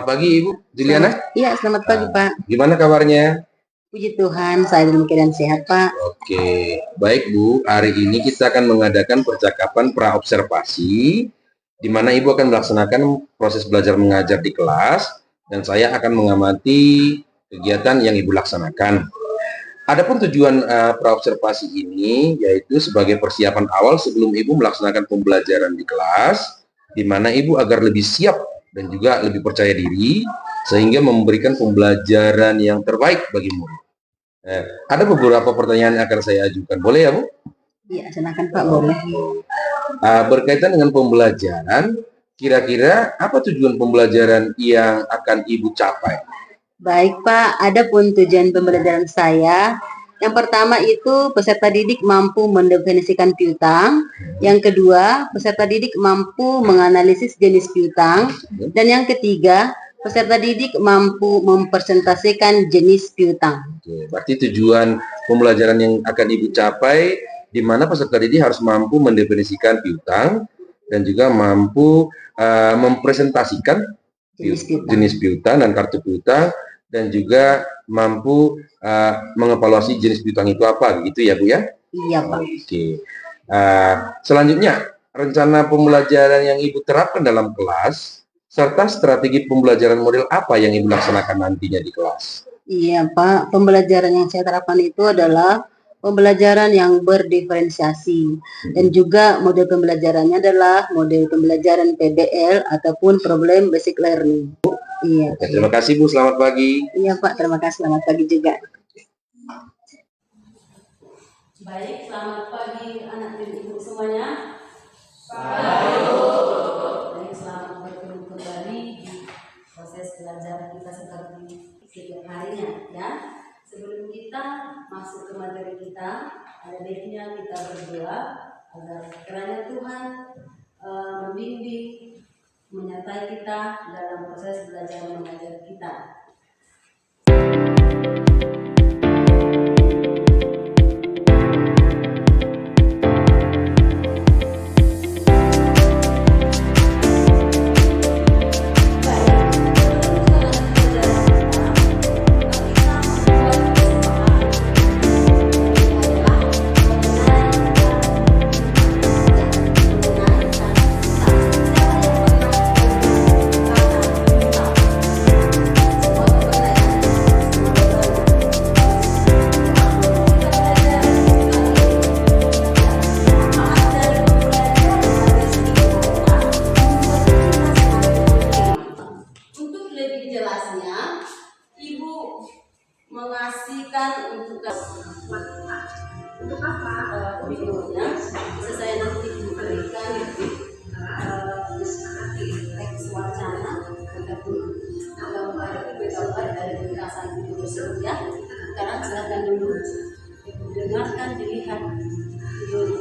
Selamat pagi Ibu Juliana. Iya, selamat pagi Pak. Gimana kabarnya? Puji Tuhan, saya dalam keadaan sehat Pak. Oke, baik Bu. Hari ini kita akan mengadakan percakapan praobservasi, di mana Ibu akan melaksanakan proses belajar mengajar di kelas, dan saya akan mengamati kegiatan yang Ibu laksanakan. Adapun tujuan praobservasi ini yaitu sebagai persiapan awal sebelum Ibu melaksanakan pembelajaran di kelas, di mana Ibu agar lebih siap dan juga lebih percaya diri, sehingga memberikan pembelajaran yang terbaik bagi murid. Ada beberapa pertanyaan yang akan saya ajukan. Boleh ya, Bu? Iya, silakan Pak, boleh. Berkaitan dengan pembelajaran, kira-kira apa tujuan pembelajaran yang akan Ibu capai? Baik Pak, ada pun tujuan pembelajaran saya. Yang pertama itu peserta didik mampu mendefinisikan piutang. Yang kedua, peserta didik mampu menganalisis jenis piutang. Dan yang ketiga, peserta didik mampu mempresentasikan jenis piutang. Oke, berarti tujuan pembelajaran yang akan Ibu capai, di mana peserta didik harus mampu mendefinisikan piutang dan juga mampu mempresentasikan jenis piutang dan kartu piutang, dan juga mampu mengevaluasi jenis piutang itu apa, gitu ya Bu ya? Iya Pak. Oke. Selanjutnya, rencana pembelajaran yang Ibu terapkan dalam kelas, serta strategi pembelajaran model apa yang Ibu laksanakan nantinya di kelas? Iya Pak, pembelajaran yang saya terapkan itu adalah pembelajaran yang berdiferensiasi, dan juga model pembelajarannya adalah model pembelajaran PBL ataupun Problem Basic Learning. Iya. Oke, terima kasih Bu, selamat pagi. Iya Pak, terima kasih, selamat pagi juga. Baik, selamat pagi anak dan ibu semuanya. Baik, selamat bertemu kembali di proses belajar kita seperti setiap harinya ya. Sebelum kita masuk ke materi kita, ada baiknya kita berdoa agar kiranya Tuhan membimbing, menyertai kita dalam proses belajar mengajar kita. Mengasihkan untuk apa? Videonya bisa saya nanti berikan teks wacana ataupun gambar dari penjelasan video tersebut ya. Sekarang silakan dulu dengarkan, dilihat videonya.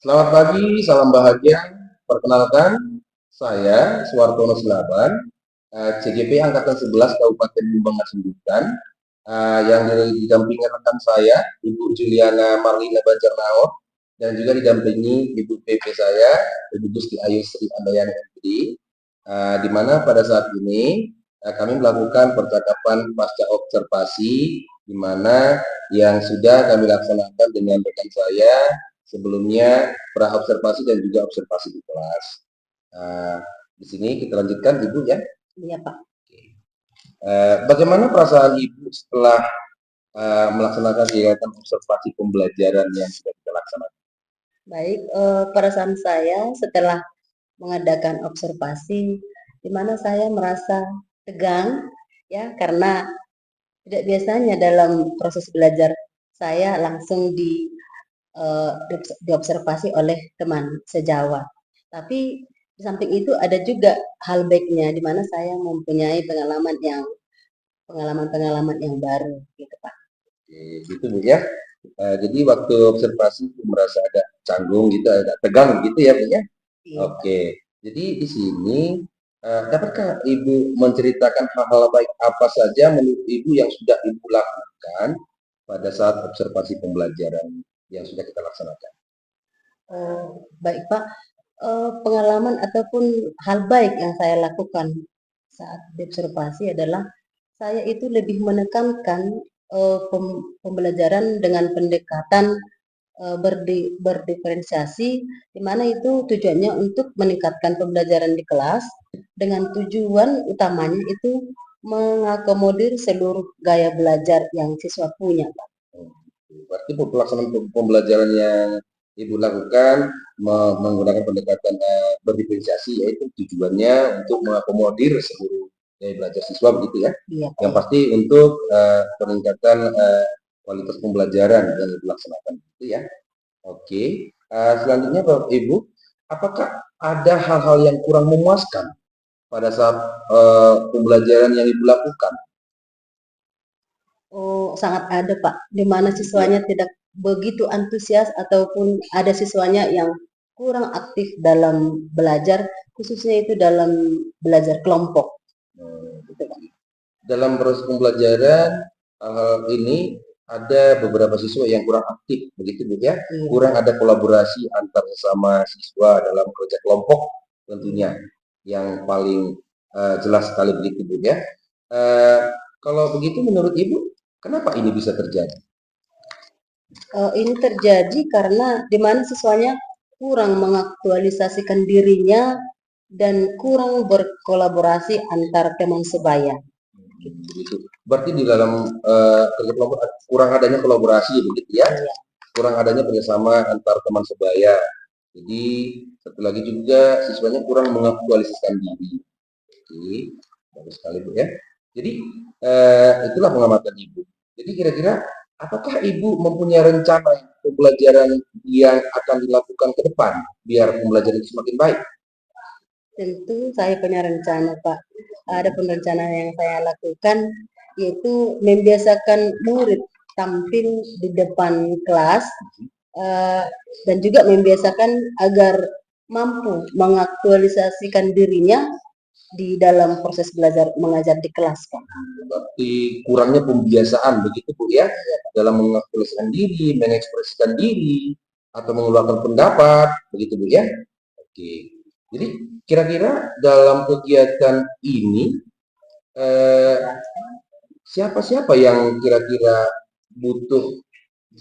Selamat pagi, salam bahagia. Perkenalkan, saya Suwartono Silaban, CGP Angkatan 11 Kabupaten Jombang Asindukan, yang didampingi rekan saya, Ibu Juliana Marlina Banjarnao, dan juga didampingi Ibu PP saya, Ibu Gusti Ayu Sri Andayani MPD, di mana pada saat ini kami melakukan percakapan pasca observasi, di mana yang sudah kami laksanakan dengan rekan saya sebelumnya pra-observasi dan juga observasi di kelas. Di sini kita lanjutkan, Ibu ya. Iya, Pak. Bagaimana perasaan Ibu setelah melaksanakan kegiatan observasi pembelajaran yang sudah kita laksanakan? Baik, perasaan saya setelah mengadakan observasi, di mana saya merasa tegang, ya, karena tidak biasanya dalam proses belajar saya langsung diobservasi oleh teman sejawat. Tapi di samping itu ada juga hal baiknya, di mana saya mempunyai pengalaman-pengalaman yang baru, gitu Pak. Oke, gitu Bu ya. Jadi waktu observasi merasa agak canggung gitu, agak tegang gitu ya Bu ya. Iya, Pak. Oke, jadi di sini dapatkah Ibu menceritakan hal-hal baik apa saja menurut Ibu yang sudah Ibu lakukan pada saat observasi pembelajaran yang sudah kita laksanakan? Oh, baik Pak. Pengalaman ataupun hal baik yang saya lakukan saat diobservasi adalah saya itu lebih menekankan pembelajaran dengan pendekatan berdiferensiasi, di mana itu tujuannya untuk meningkatkan pembelajaran di kelas dengan tujuan utamanya itu mengakomodir seluruh gaya belajar yang siswa punya, Pak. Berarti pelaksanaan pembelajaran yang Ibu lakukan menggunakan pendekatan berdiferensiasi, yaitu tujuannya untuk mengakomodir seluruh gaya belajar siswa begitu ya. Iya, Pak. Yang pasti untuk peningkatan kualitas pembelajaran yang dilaksanakan itu ya. Oke, selanjutnya Bapak Ibu, apakah ada hal-hal yang kurang memuaskan pada saat pembelajaran yang Ibu lakukan? Oh, sangat ada, Pak. Di mana siswanya tidak begitu antusias ataupun ada siswanya yang kurang aktif dalam belajar, khususnya itu dalam belajar kelompok. Gitu, Pak. Dalam proses pembelajaran hal ini ada beberapa siswa yang kurang aktif begitu Bu ya. Iya. Kurang ada kolaborasi antar sesama siswa dalam kerja kelompok tentunya yang paling jelas sekali begitu Bu ya. Kalau begitu menurut Ibu kenapa ini bisa terjadi? Ini terjadi karena di mana siswanya kurang mengaktualisasikan dirinya dan kurang berkolaborasi antar teman sebaya. Begitu. Berarti di dalam kerja kelompok kurang adanya kolaborasi begitu ya. Iya. Kurang adanya kerjasama antar teman sebaya. Jadi satu lagi juga siswanya kurang mengaktualisasikan diri. Oke, bagus sekali Bu ya. Jadi itulah pengamatan Ibu. Jadi kira-kira apakah Ibu mempunyai rencana pembelajaran yang akan dilakukan ke depan biar pembelajaran itu semakin baik? Tentu saya punya rencana, Pak. Ada pun rencana yang saya lakukan yaitu membiasakan murid tampil di depan kelas dan juga membiasakan agar mampu mengaktualisasikan dirinya di dalam proses belajar mengajar di kelas, Pak. Berarti kurangnya pembiasaan begitu Bu ya, dalam mengaktualisasikan diri, mengekspresikan diri, atau mengeluarkan pendapat begitu Bu ya. Oke, jadi kira-kira dalam kegiatan ini siapa-siapa yang kira-kira butuh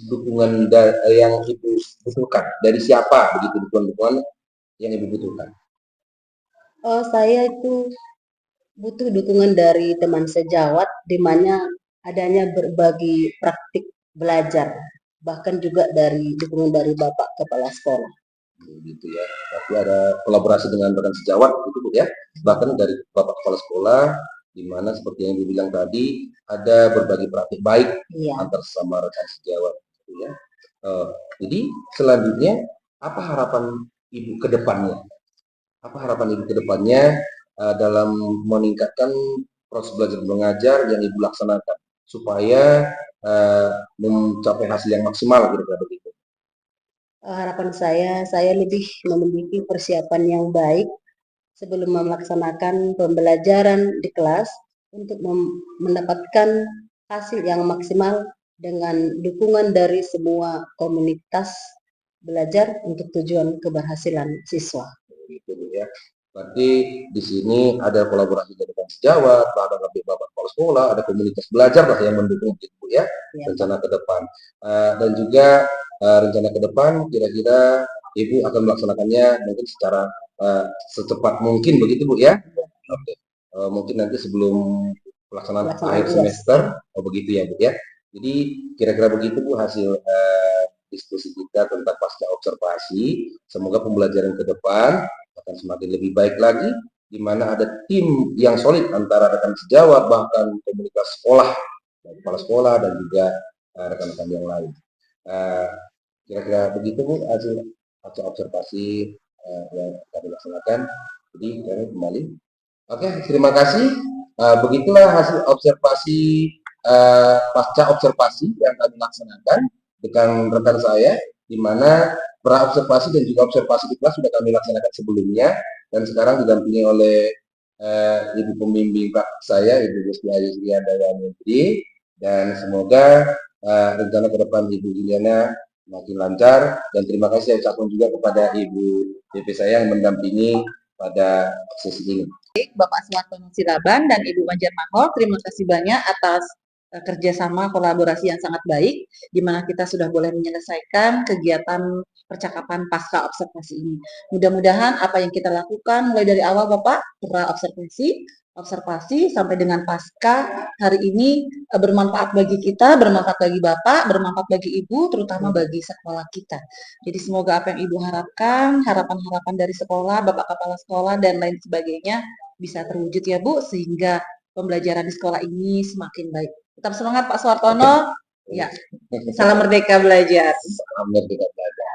dukungan yang Ibu butuhkan? Dari siapa begitu dukungan-dukungan yang Ibu butuhkan? Saya itu butuh dukungan dari teman sejawat di mana adanya berbagi praktik belajar, bahkan juga dari dukungan dari Bapak Kepala Sekolah. Gitu ya. Tapi ada kolaborasi dengan rekan sejawat itu Bu ya. Bahkan dari Bapak Kepala Sekolah di mana seperti yang Ibu bilang tadi ada berbagi praktik baik antar sesama rekan sejawat gitu ya. Jadi selanjutnya apa harapan Ibu ke depannya? Apa harapan Ibu ke depannya dalam meningkatkan proses belajar mengajar yang Ibu laksanakan supaya mencapai hasil yang maksimal kira-kira begitu? Harapan saya lebih memiliki persiapan yang baik sebelum melaksanakan pembelajaran di kelas untuk mendapatkan hasil yang maksimal dengan dukungan dari semua komunitas belajar untuk tujuan keberhasilan siswa. Gitu Bu ya. Berarti di sini ada kolaborasi dari Bank Sejawat, ada lebih Bapak Kepala Sekolah, ada komunitas belajar lah yang mendukung gitu Bu ya, Ya, rencana ke depan. Dan juga rencana ke depan kira-kira Ibu akan melaksanakannya mungkin secara secepat mungkin begitu Bu ya. Oke. Mungkin nanti sebelum pelaksanaan akhir tugas. semester, begitu ya Bu ya. Jadi kira-kira begitu Bu hasil diskusi kita tentang pasca observasi. Semoga pembelajaran ke depan akan semakin lebih baik lagi, di mana ada tim yang solid antara rekan sejawat, bahkan komunitas sekolah, kepala sekolah, dan juga rekan-rekan yang lain. Kira-kira begitu Bu hasil pasca observasi yang kami laksanakan. Jadi kami kembali. Oke, terima kasih. Begitulah hasil observasi pasca observasi yang kami laksanakan dengan rekan saya, di mana pra observasi dan juga observasi di kelas sudah kami laksanakan sebelumnya, dan sekarang didampingi oleh ibu pembimbing saya, Ibu Gusti Ayu Sriandayani, dan semoga rencana ke depan Ibu Juliana makin lancar, dan terima kasih saya ucapkan juga kepada Ibu PP saya yang mendampingi pada sesi ini. Bapak Suwartono Silaban dan Ibu Banjar Mahol, terima kasih banyak atas kerjasama kolaborasi yang sangat baik, di mana kita sudah boleh menyelesaikan kegiatan percakapan pasca observasi ini. Mudah-mudahan apa yang kita lakukan mulai dari awal Bapak, pra observasi sampai dengan pasca hari ini bermanfaat bagi kita, bermanfaat bagi Bapak, bermanfaat bagi Ibu, terutama bagi sekolah kita. Jadi semoga apa yang Ibu harapkan, harapan-harapan dari sekolah, Bapak Kepala Sekolah, dan lain sebagainya bisa terwujud ya Bu, sehingga pembelajaran di sekolah ini semakin baik. Tetap semangat Pak Suwartono. Ya, salam merdeka belajar. Salam merdeka belajar.